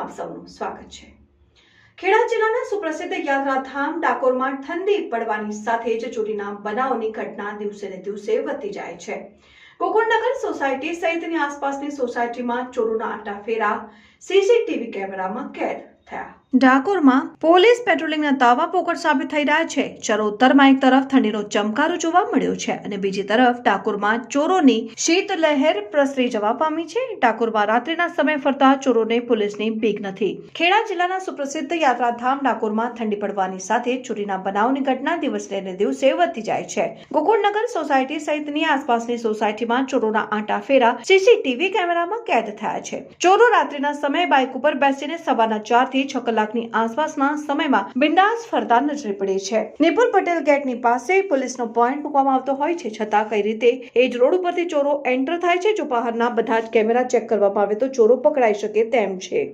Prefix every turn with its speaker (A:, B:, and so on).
A: આપ સૌનું સ્વાગત છે। ખેડા જિલ્લાના સુપ્રસિદ્ધ યાત્રાધામ ડાકોરમાં ઠંડી પડવાની સાથે જ ચોરીના બનાવોની ઘટના દિવસે ને દિવસે વધતી જાય છે। ગોકુળનગર સોસાયટી સહિતની આસપાસની સોસાયટીમાં ચોરોના આંટાફેરા સીસીટીવી કેમેરામાં કેદ થયા। ડાકોરમાં પોલીસ પેટ્રોલિંગના દાવા પોકળ સાબિત થઈ રહ્યા છે। ચરોતરમાં એક તરફ ઠંડીનો ચમકારો જોવા મળ્યો છે અને બીજી તરફ ડાકોરમાં ચોરોની શીતલહેર પ્રસરી જવા પામી છે। ડાકોરમાં રાત્રિના સમયે ફરતા ચોરોને પોલીસની બીક નથી। ખેડા જિલ્લાના સુપ્રસિદ્ધ યાત્રાધામ ડાકોરમાં ઠંડી પડવાની સાથે ચોરીના બનાવની ઘટના દિવસે ને દિવસે વધતી જાય છે। ગોકુળનગર સોસાયટી સહિતની આસપાસની સોસાયટીમાં ચોરોના આંટાફેરા સીસીટીવી કેમેરામાં કેદ થયા છે। ચોરો રાત્રિના સમયે બાઇક ઉપર બેસીને સવારના 4 થી 6 કલાકની આસપાસના સમયમાં બિંદાસ ફરતા નજરે પડે છે। નિપુલ પટેલ ગેટની પાસે પોલીસનો પોઈન્ટ મૂકવામાં આવતો હોય છે, છતાં કઈ રીતે એ જ રોડ ઉપરથી ચોરો એન્ટર થાય છે? જો બહારના બધા જ કેમેરા ચેક કરવામાં આવે તો ચોરો પકડાઈ શકે તેમ છે।